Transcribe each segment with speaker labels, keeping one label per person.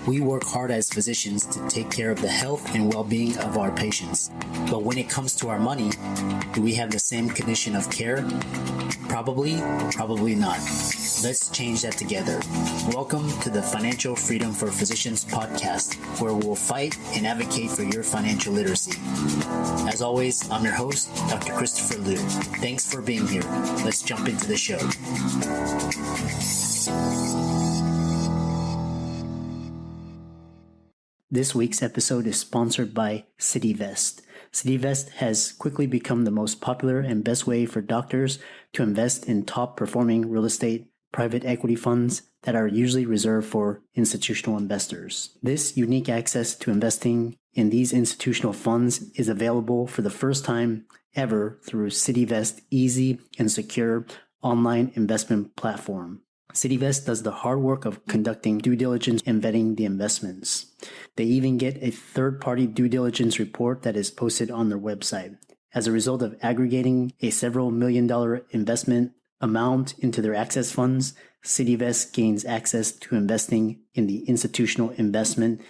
Speaker 1: We work hard as physicians to take care of the health and well-being of our patients. But when it comes to our money, do we have the same condition of care? Probably not. Let's change that together. Welcome to the Financial Freedom for Physicians podcast, where we'll fight and advocate for your financial literacy. As always, I'm your host, Dr. Christopher Liu. Thanks for being here. Let's jump into the show. This week's episode is sponsored by CityVest. CityVest has quickly become the most popular and best way for doctors to invest in top-performing real estate private equity funds that are usually reserved for institutional investors. This unique access to investing in these institutional funds is available for the first time ever through CityVest's easy and secure online investment platform. CityVest does the hard work of conducting due diligence and vetting the investments. They even get a third-party due diligence report that is posted on their website. As a result of aggregating a several $million investment amount into their access funds, CityVest gains access to investing in the institutional investment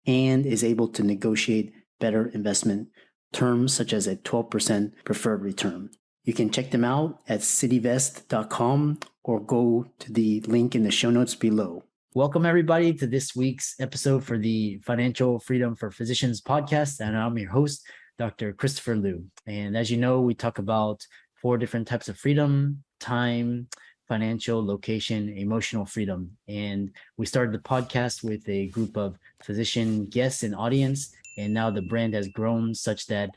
Speaker 1: and is able to negotiate better investment terms such as a 12% preferred return. You can check them out at cityvest.com or go to the link in the show notes below. Welcome, everybody, to this week's episode for the Financial Freedom for Physicians podcast. And I'm your host, Dr. Christopher Liu. And as you know, we talk about 4 different types of freedom: time, financial, location, emotional freedom. And we started the podcast with a group of physician guests and audience. And now the brand has grown such that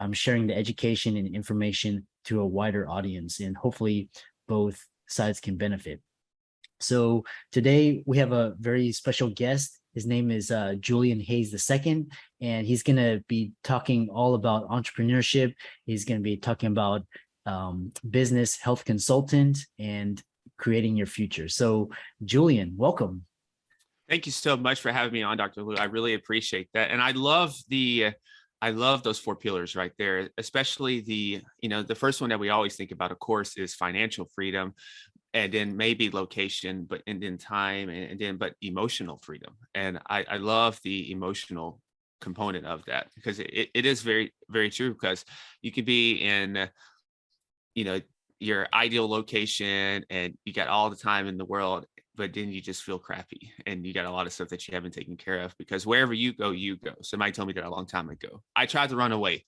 Speaker 1: I'm sharing the education and information to a wider audience, and hopefully both sides can benefit. So today we have a very special guest. His name is Julian Hayes II, and he's going to be talking all about entrepreneurship. He's going to be talking about business, health consultant, and creating your future. So Julian, welcome.
Speaker 2: Thank you so much for having me on, Dr. Liu. I really appreciate that. And I love those 4 pillars right there, especially the first one that we always think about, of course, is financial freedom, and then maybe location, and then time, but emotional freedom. And I love the emotional component of that, because it is very, very true, because you could be in, your ideal location and you got all the time in the world, but then you just feel crappy and you got a lot of stuff that you haven't taken care of, because wherever you go, you go. Somebody told me that a long time ago. I tried to run away,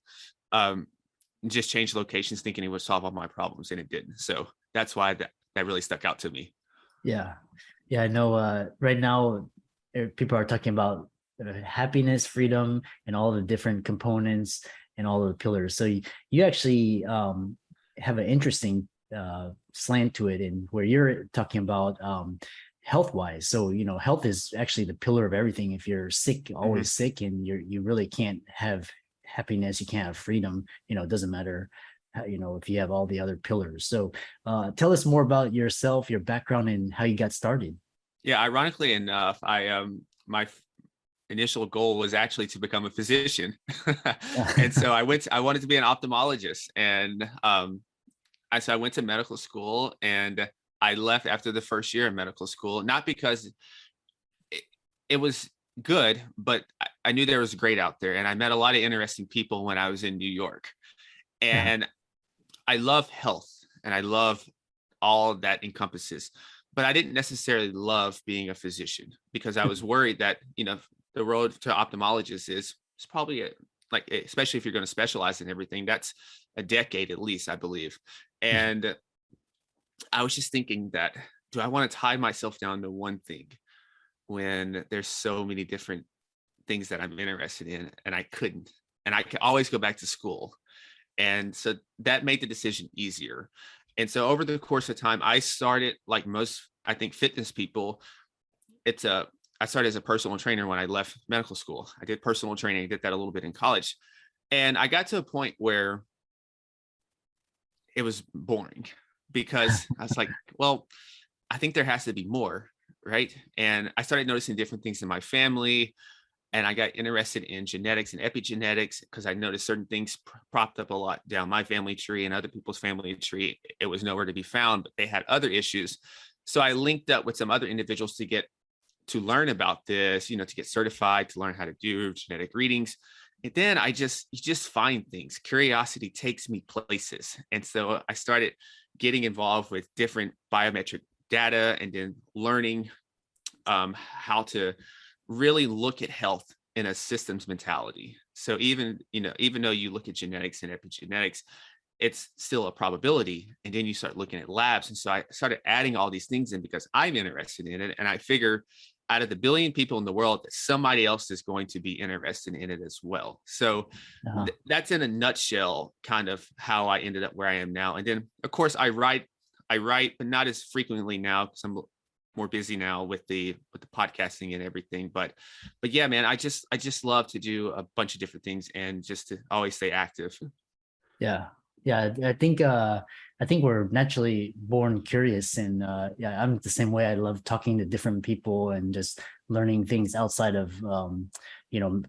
Speaker 2: just change locations thinking it would solve all my problems, and it didn't. So that's why that really stuck out to me. Yeah, I know right now people are talking about happiness, freedom, and all the different components and all of the pillars. So you actually have an interesting slant to it, and where you're talking about health-wise. So health is actually the pillar of everything. If you're sick, always sick, and you really can't have happiness, you can't have freedom. It doesn't matter if you have all the other pillars. So tell us more about yourself, your background, and how you got started. Yeah, ironically enough, my initial goal was actually to become a physician. And so I wanted to be an ophthalmologist. And so I went to medical school, and I left after the first year of medical school, not because it was good, but I knew there was great out there. And I met a lot of interesting people when I was in New York. And I love health, and I love all that encompasses, but I didn't necessarily love being a physician, because I was worried that, the road to ophthalmologist is probably especially if you're going to specialize in everything, that's a decade at least, I believe. And I was just thinking that, do I want to tie myself down to one thing when there's so many different things that I'm interested in? And I couldn't, and I could always go back to school. And so that made the decision easier. And so over the course of time, I started, like most, I think, fitness people, I started as a personal trainer when I left medical school. I did personal training, I did that a little bit in college. And I got to a point where it was boring, because I was like, well, I think there has to be more, right? And I started noticing different things in my family. And I got interested in genetics and epigenetics, because I noticed certain things propped up a lot down my family tree and other people's family tree. It was nowhere to be found, but they had other issues. So I linked up with some other individuals to learn about this, to get certified, to learn how to do genetic readings. And then you just find things. Curiosity takes me places. And so I started getting involved with different biometric data and then learning how to really look at health in a systems mentality. So even though you look at genetics and epigenetics, it's still a probability. And then you start looking at labs. And so I started adding all these things in because I'm interested in it. And I figure out of the billion people in the world, that somebody else is going to be interested in it as well. So that's in a nutshell, kind of how I ended up where I am now. And then of course I write, but not as frequently now because I'm more busy now with the podcasting and everything. But yeah, man, I just love to do a bunch of different things and just to always stay active.
Speaker 1: Yeah. I think we're naturally born curious, and I'm the same way. I love talking to different people and just learning things outside of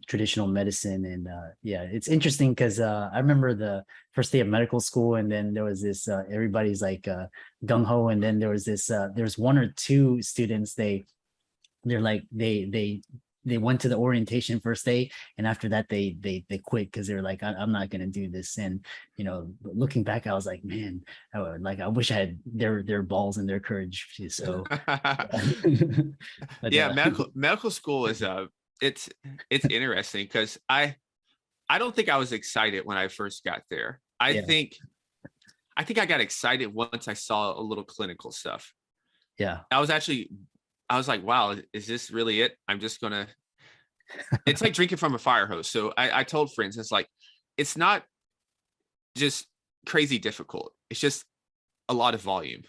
Speaker 1: traditional medicine. And it's interesting because I remember the first day of medical school, and then there was this everybody's like gung ho, and then there was this there's one or two students they went to the orientation first day, and after that they quit because they're like, I'm not gonna do this. And looking back, I was like, man, I wish I had their balls and their courage. So but,
Speaker 2: medical school is it's interesting because I don't think I was excited when I first got there. I think I got excited once I saw a little clinical stuff. I was like, wow, is this really it? I'm just gonna, it's like drinking from a fire hose. So I told friends, it's not just crazy difficult. It's just a lot of volume.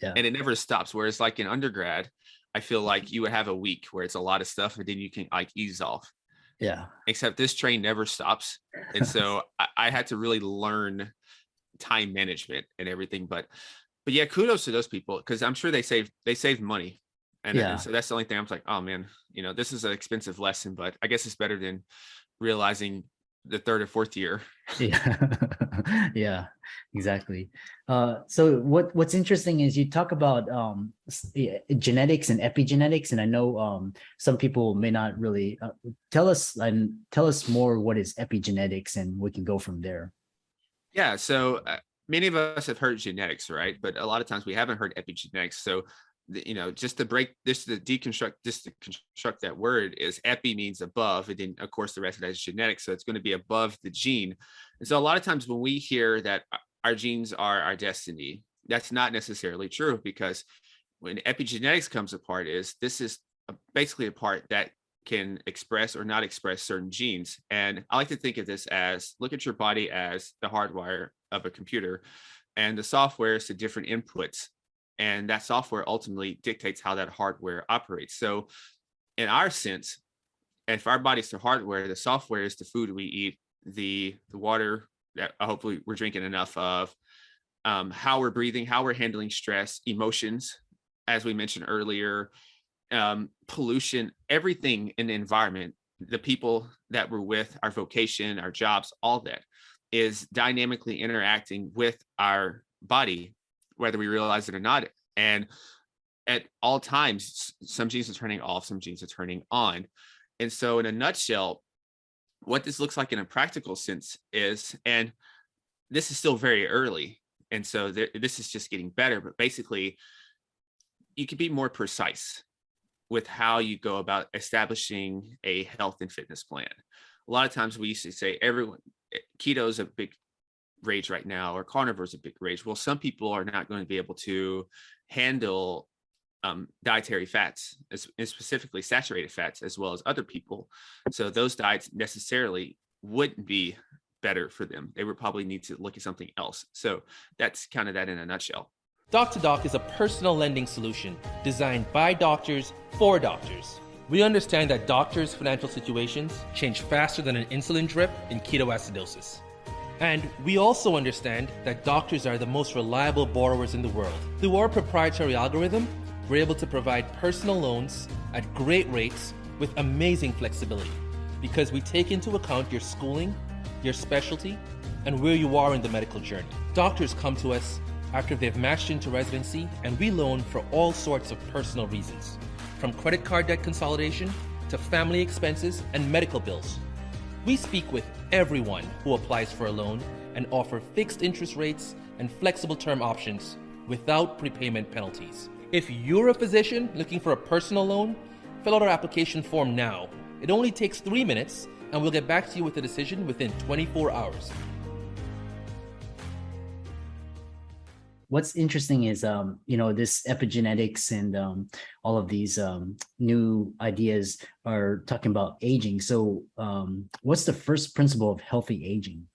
Speaker 2: And it never stops. Whereas like in undergrad, I feel like you would have a week where it's a lot of stuff and then you can like ease off. Except this train never stops. And so I had to really learn time management and everything. But yeah, kudos to those people, because I'm sure they saved money. And so that's the only thing. I'm like, oh man, this is an expensive lesson, but I guess it's better than realizing the third or fourth year.
Speaker 1: Yeah, exactly. So what's interesting is you talk about genetics and epigenetics, and I know some people may not really tell us more what is epigenetics, and we can go from there.
Speaker 2: Yeah. So many of us have heard genetics, right? But a lot of times we haven't heard epigenetics. So just to construct that word is epi means above, and then of course the rest of that is genetics. So it's going to be above the gene. And so a lot of times when we hear that our genes are our destiny, that's not necessarily true, because when epigenetics comes apart, this is basically a part that can express or not express certain genes. And I like to think of this as, look at your body as the hardwire of a computer, and the software is the different inputs. And that software ultimately dictates how that hardware operates. So in our sense, if our body's the hardware, the software is the food we eat, the water that hopefully we're drinking enough of, how we're breathing, how we're handling stress, emotions, as we mentioned earlier, pollution, everything in the environment, the people that we're with, our vocation, our jobs, all that is dynamically interacting with our body, whether we realize it or not. And at all times, some genes are turning off, some genes are turning on. And so in a nutshell, what this looks like in a practical sense is, and this is still very early, and so this is just getting better, but basically you can be more precise with how you go about establishing a health and fitness plan. A lot of times we used to say keto is a big rage right now, or carnivore is a big rage. Well, some people are not going to be able to handle dietary fats, and specifically saturated fats, as well as other people. So those diets necessarily wouldn't be better for them. They would probably need to look at something else. So that's kind of that in a nutshell.
Speaker 3: DockToDo is a personal lending solution designed by doctors for doctors. We understand that doctors' financial situations change faster than an insulin drip in ketoacidosis. And we also understand that doctors are the most reliable borrowers in the world. Through our proprietary algorithm, we're able to provide personal loans at great rates with amazing flexibility, because we take into account your schooling, your specialty, and where you are in the medical journey. Doctors come to us after they've matched into residency, and we loan for all sorts of personal reasons, from credit card debt consolidation to family expenses and medical bills. We speak with everyone who applies for a loan and offer fixed interest rates and flexible term options without prepayment penalties. If you're a physician looking for a personal loan, fill out our application form now. It only takes 3 minutes, and we'll get back to you with a decision within 24 hours.
Speaker 1: What's interesting is, this epigenetics and all of these new ideas are talking about aging. So what's the first principle of healthy aging?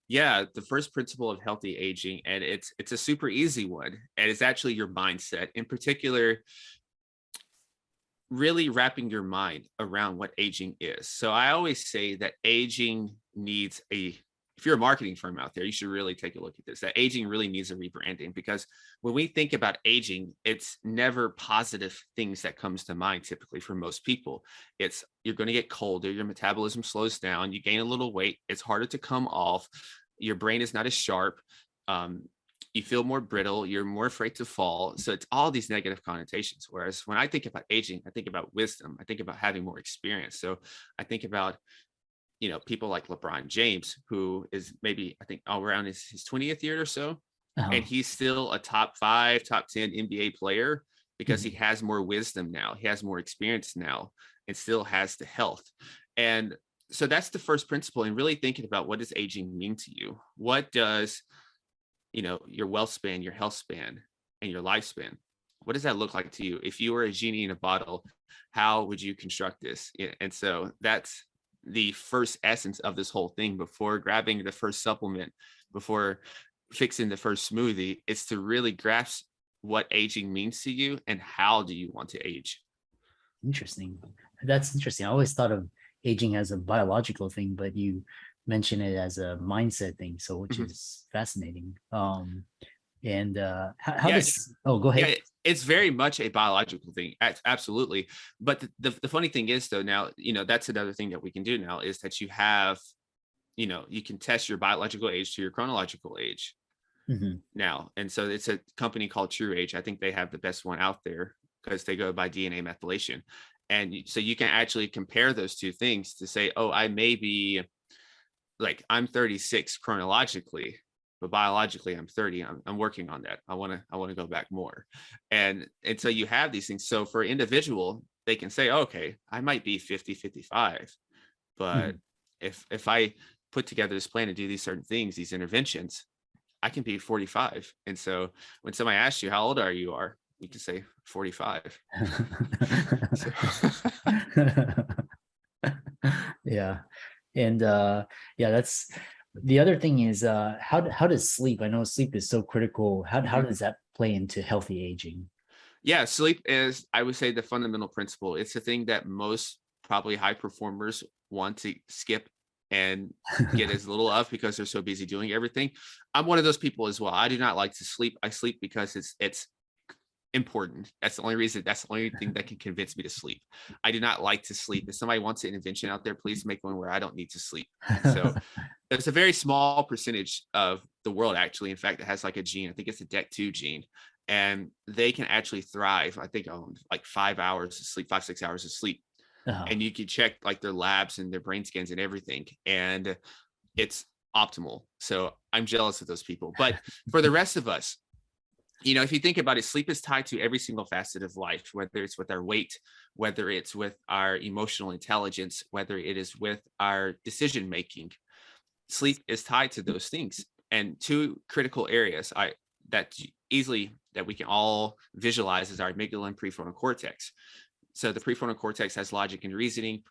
Speaker 2: Yeah, the first principle of healthy aging, and it's a super easy one, and it's actually your mindset. In particular, really wrapping your mind around what aging is. So I always say that aging needs if you're a marketing firm out there, you should really take a look at this, that aging really needs a rebranding, because when we think about aging, it's never positive things that comes to mind typically for most people. It's you're going to get colder, your metabolism slows down, you gain a little weight, it's harder to come off, your brain is not as sharp, you feel more brittle, you're more afraid to fall. So it's all these negative connotations. Whereas when I think about aging, I think about wisdom, I think about having more experience. So I think about people like LeBron James, who is maybe, I think, all around his 20th year or so. And he's still a top 5, top 10 NBA player because he has more wisdom now. He has more experience now and still has the health. And so that's the first principle, and really thinking about, what does aging mean to you? What does, your wealth span, your health span, and your lifespan, what does that look like to you? If you were a genie in a bottle, how would you construct this? And so that's the first essence of this whole thing. Before grabbing the first supplement, before fixing the first smoothie, it's to really grasp what aging means to you and how do you want to age.
Speaker 1: Interesting. That's interesting. I always thought of aging as a biological thing, but you mention it as a mindset thing, so which is fascinating. How does go ahead.
Speaker 2: Yeah, it's very much a biological thing. Absolutely. But the funny thing is, though, now, that's another thing that we can do now, is that you have, you can test your biological age to your chronological age now. And so it's a company called True Age. I think they have the best one out there because they go by DNA methylation. And so you can actually compare those two things to say, oh, I may be like, I'm 36 chronologically, but biologically I'm 30. I'm working on that. I want to go back more. And so you have these things. So for individual, they can say, okay, I might be 50, 55, but if I put together this plan to do these certain things, these interventions, I can be 45. And so when somebody asks you, how old are you? You can say 45.
Speaker 1: Yeah. And that's the other thing is, how does sleep? I know sleep is so critical. How does that play into healthy aging?
Speaker 2: Yeah, sleep is, I would say, the fundamental principle. It's the thing that most probably high performers want to skip and get as little of because they're so busy doing everything. I'm one of those people as well. I do not like to sleep. I sleep because it's important. That's the only reason. That's the only thing that can convince me to sleep. I do not like to sleep. If somebody wants an invention out there, please make one where I don't need to sleep. So there's a very small percentage of the world, actually, in fact, that has like a gene. I think it's the DockToDo gene, and they can actually thrive, I think, on like 5 hours of sleep, 5-6 hours of sleep. And you can check like their labs and their brain scans and everything, and it's optimal. So I'm jealous of those people. But for the rest of us, if you think about it, sleep is tied to every single facet of life, whether it's with our weight, whether it's with our emotional intelligence, whether it is with our decision making. Sleep is tied to those things. And two critical areas that we can all visualize is our amygdala and prefrontal cortex. So the prefrontal cortex has logic and reasoning.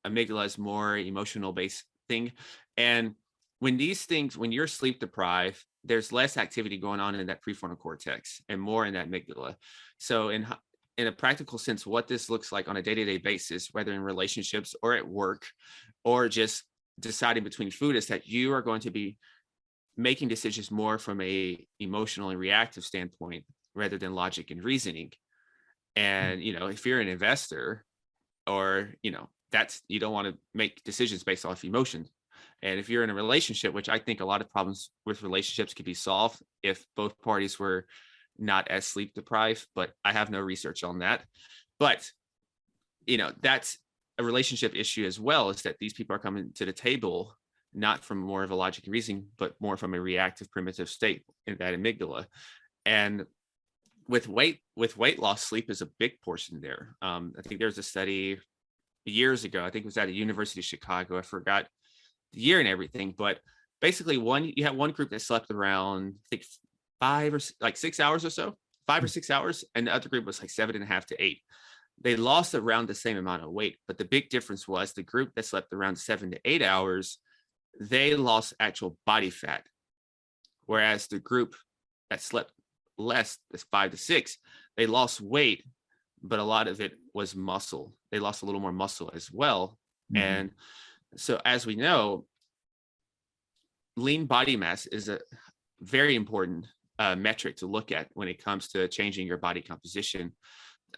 Speaker 2: Amygdala is more emotional based thing. And when you're sleep deprived, there's less activity going on in that prefrontal cortex and more in that amygdala. So in a practical sense, what this looks like on a day-to-day basis, whether in relationships or at work or just deciding between food, is that you are going to be making decisions more from a emotional and reactive standpoint rather than logic and reasoning. And, if you're an investor or, you don't want to make decisions based off emotion. And if you're in a relationship, which I think a lot of problems with relationships could be solved if both parties were not as sleep deprived, but I have no research on that. But, that's a relationship issue as well, is that these people are coming to the table not from more of a logic and reasoning, but more from a reactive primitive state in that amygdala. And with weight loss, sleep is a big portion there. I think there's a study years ago, I think it was at a University of Chicago. I forgot the year and everything, but basically you had one group that slept around, I think 6 hours or so, 5 or 6 hours. And the other group was like 7.5 to 8. They lost around the same amount of weight, but the big difference was the group that slept around 7 to 8 hours, they lost actual body fat. Whereas the group that slept less, that's 5 to 6, they lost weight, but a lot of it was muscle. They lost a little more muscle as well. Mm-hmm. And so as we know, lean body mass is a very important metric to look at when it comes to changing your body composition.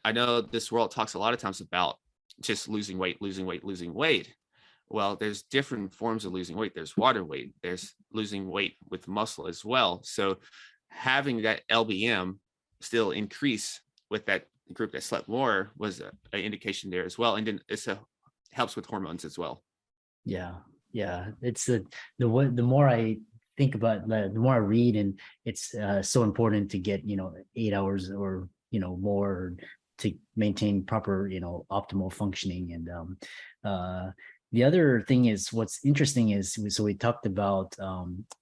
Speaker 2: I know this world talks a lot of times about just losing weight. Well, there's different forms of losing weight. There's water weight. There's losing weight with muscle as well. So having that LBM still increase with that group that slept more was an indication there as well. And then it helps with hormones as well.
Speaker 1: Yeah. It's the more I think about the more I read, and it's so important to get 8 hours or more to maintain proper optimal functioning. And the other thing is, what's interesting is, so we talked about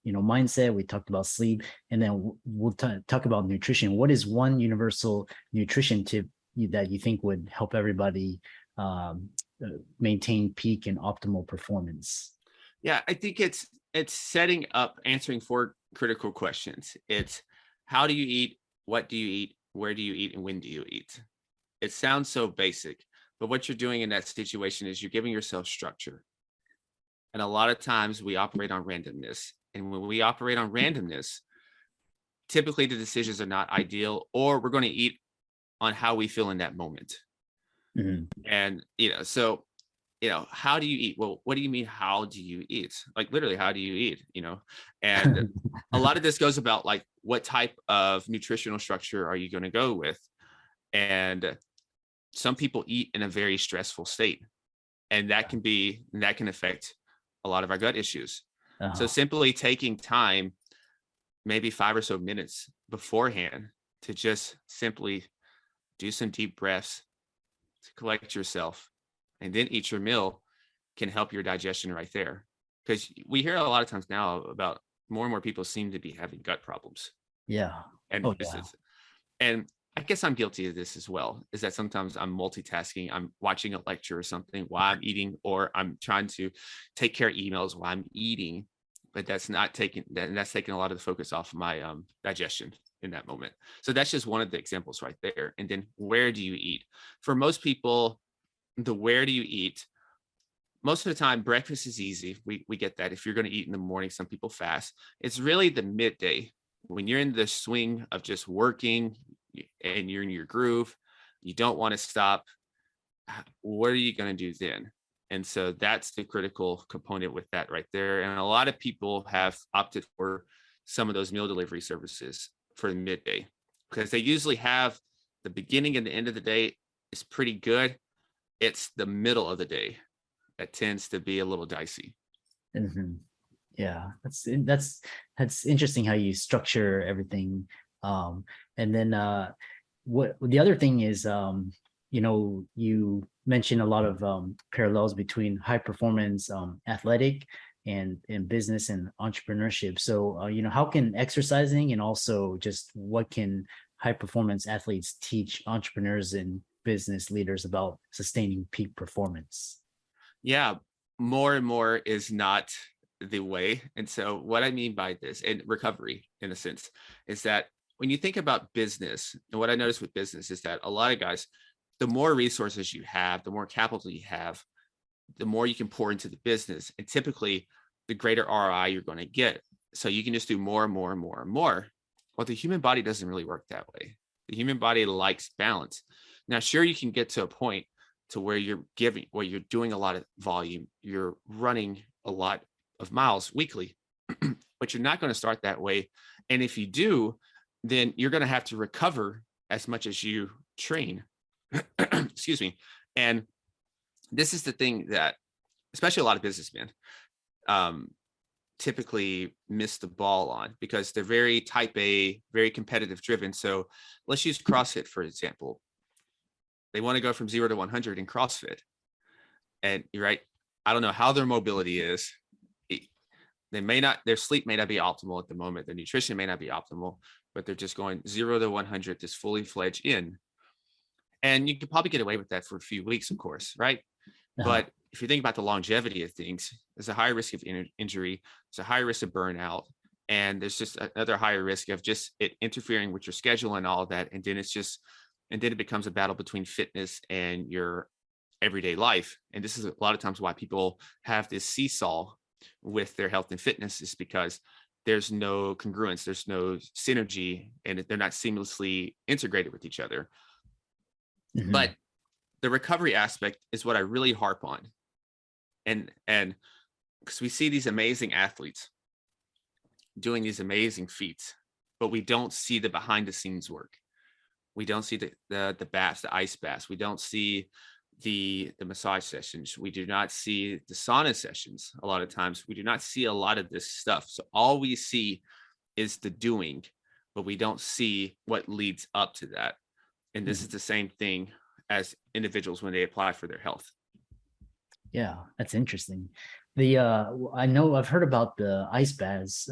Speaker 1: mindset, we talked about sleep, and then we'll talk about nutrition. What is one universal nutrition tip that you think would help everybody maintain peak and optimal performance?
Speaker 2: Yeah, I think it's setting up, answering 4 critical questions. It's how do you eat, what do you eat, where do you eat, and when do you eat? It sounds so basic, but what you're doing in that situation is you're giving yourself structure. And a lot of times we operate on randomness. And when we operate on randomness, typically the decisions are not ideal, or we're going to eat on how we feel in that moment. Mm-hmm. And, so how do you eat? Well, what do you mean, how do you eat? Like literally, how do you eat? And a lot of this goes about like, what type of nutritional structure are you going to go with? And some people eat in a very stressful state, and that can affect a lot of our gut issues. Uh-huh. So simply taking time, maybe 5 or so minutes beforehand, to just simply do some deep breaths to collect yourself, and then eat your meal, can help your digestion right there. Because we hear a lot of times now about more and more people seem to be having gut problems.
Speaker 1: Yeah.
Speaker 2: And and I guess I'm guilty of this as well, is that sometimes I'm multitasking. I'm watching a lecture or something while I'm eating, or I'm trying to take care of emails while I'm eating, but that's taking a lot of the focus off of my digestion in that moment. So that's just one of the examples right there. And then, where do you eat? For most people, the where do you eat, most of the time breakfast is easy. We get that. If you're going to eat in the morning, some people fast. It's really the midday, when you're in the swing of just working and you're in your groove, you don't want to stop. What are you going to do then? And so that's the critical component with that right there. And a lot of people have opted for some of those meal delivery services for the midday, because they usually have the beginning and the end of the day is pretty good. It's the middle of the day that tends to be a little dicey.
Speaker 1: Mm-hmm. Yeah, that's interesting how you structure everything. And then what the other thing is, you mentioned a lot of parallels between high performance athletic and business and entrepreneurship. So, how can exercising, and also just what can high performance athletes teach entrepreneurs and business leaders about sustaining peak performance?
Speaker 2: Yeah, more and more is not the way. And so what I mean by this, and recovery in a sense, is that when you think about business, and what I noticed with business is that a lot of guys, the more resources you have, the more capital you have, the more you can pour into the business. And typically the greater ROI you're going to get. So you can just do more and more and more and more. Well, the human body doesn't really work that way. The human body likes balance. Now, sure, you can get to a point to where you're doing a lot of volume, you're running a lot of miles weekly, but you're not going to start that way. And if you do, then you're going to have to recover as much as you train. Excuse me. And this is the thing that, especially a lot of businessmen, typically miss the ball on, because they're very type A, very competitive driven. So let's use CrossFit, for example. They want to go from 0 to 100 in CrossFit. And you're right. I don't know how their mobility is. Their sleep may not be optimal at the moment. Their nutrition may not be optimal, but they're just going 0 to 100, this fully fledged in. And you could probably get away with that for a few weeks, of course, right? But if you think about the longevity of things, there's a higher risk of injury, there's a higher risk of burnout, and there's just another higher risk of just it interfering with your schedule and all of that. And then it becomes a battle between fitness and your everyday life. And this is a lot of times why people have this seesaw with their health and fitness, is because there's no congruence, there's no synergy, and they're not seamlessly integrated with each other. Mm-hmm. But the recovery aspect is what I really harp on. And because we see these amazing athletes doing these amazing feats, but we don't see the behind the scenes work. We don't see the baths, the ice baths. We don't see the massage sessions. We do not see the sauna sessions. A lot of times we do not see a lot of this stuff. So all we see is the doing, but we don't see what leads up to that. And this is the same thing as individuals when they apply for their health.
Speaker 1: Yeah, that's interesting. I know I've heard about the ice baths.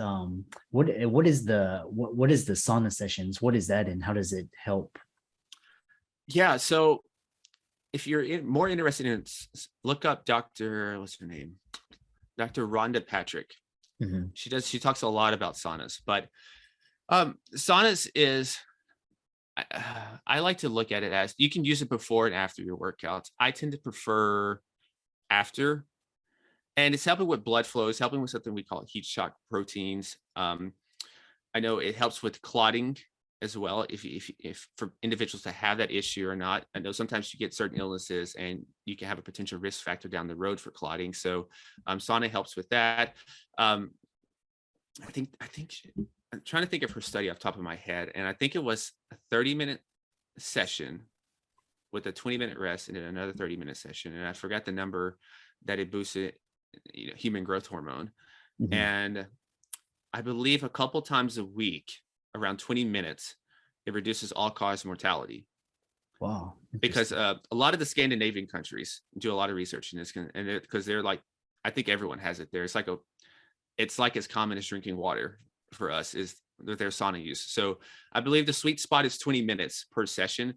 Speaker 1: What is the sauna sessions? What is that, and how does it help?
Speaker 2: Yeah, so if you're more interested in, look up Dr. What's her name? Dr. Rhonda Patrick. Mm-hmm. She talks a lot about saunas, but saunas is, I like to look at it as you can use it before and after your workouts. I tend to prefer after, and it's helping with blood flow. It's helping with something we call heat shock proteins. I know it helps with clotting as well, if for individuals to have that issue or not. I know sometimes you get certain illnesses and you can have a potential risk factor down the road for clotting. So sauna helps with that. I think I'm trying to think of her study off the top of my head, and I think it was a 30-minute session with a 20-minute rest and then another 30-minute session. And I forgot the number that it boosted, human growth hormone. Mm-hmm. And I believe a couple times a week, around 20 minutes, it reduces all-cause mortality.
Speaker 1: Wow.
Speaker 2: Because a lot of the Scandinavian countries do a lot of research in this, and because they're like, I think everyone has it there. It's like as common as drinking water for us is their sauna use. So I believe the sweet spot is 20 minutes per session.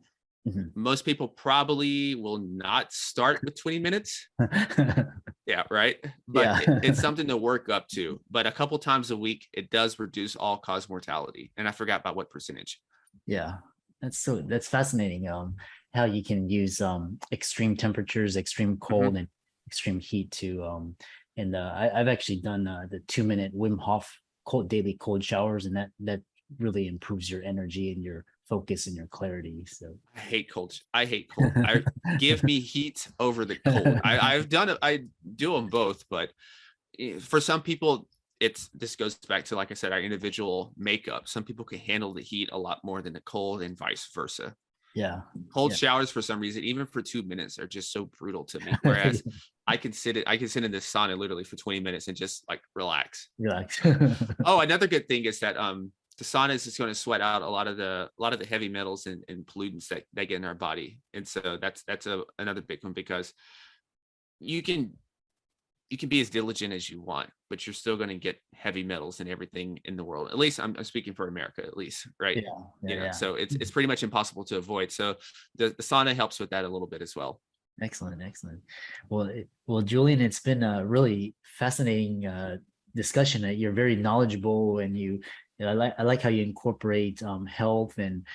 Speaker 2: Mm-hmm. Most people probably will not start with 20 minutes. Yeah, right. But it's something to work up to. But a couple times a week, it does reduce all-cause mortality. And I forgot about what percentage.
Speaker 1: Yeah, that's fascinating. How you can use extreme temperatures, extreme cold, mm-hmm. and extreme heat to. I've actually done the 2-minute Wim Hof daily cold showers, and that really improves your energy and your focus and your clarity. So
Speaker 2: I hate cold. Give me heat over the cold. I've done it. I do them both, but for some people, this goes back to, like I said, our individual makeup. Some people can handle the heat a lot more than the cold, and vice versa.
Speaker 1: Yeah.
Speaker 2: Cold showers, for some reason, even for 2 minutes, are just so brutal to me. Whereas I can sit in this sauna literally for 20 minutes and just like relax. Oh, another good thing is that the sauna is just going to sweat out a lot of the heavy metals and pollutants that they get in our body. And so that's another big one, because you can be as diligent as you want, but you're still going to get heavy metals and everything in the world. At least I'm speaking for America, at least, right? Yeah. So it's pretty much impossible to avoid. So the sauna helps with that a little bit as well.
Speaker 1: Excellent. Well, Julian, it's been a really fascinating discussion. You're very knowledgeable, and I like how you incorporate health and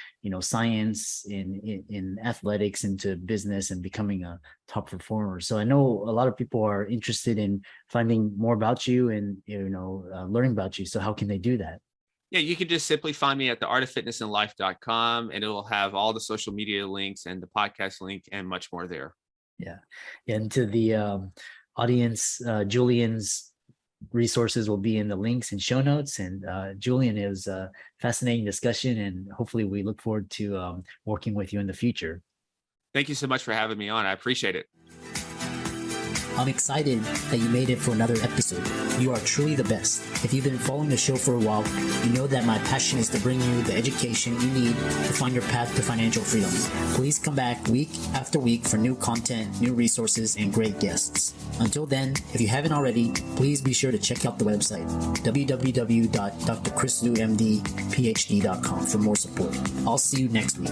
Speaker 1: science in athletics into business and becoming a top performer. So I know a lot of people are interested in finding more about you and learning about you. So how can they do that?
Speaker 2: Yeah, you can just simply find me at theartoffitnessandlife.com, and it will have all the social media links and the podcast link and much more there.
Speaker 1: Yeah. And to the audience, Julian's
Speaker 4: resources will be in the links and show notes. And Julian, it was a fascinating discussion, and hopefully we look forward to working with you in the future.
Speaker 2: Thank you so much for having me on. I appreciate it.
Speaker 1: I'm excited that you made it for another episode. You are truly the best. If you've been following the show for a while, you know that my passion is to bring you the education you need to find your path to financial freedom. Please come back week after week for new content, new resources, and great guests. Until then, if you haven't already, please be sure to check out the website, www.drchrislumdphd.com for more support. I'll see you next week.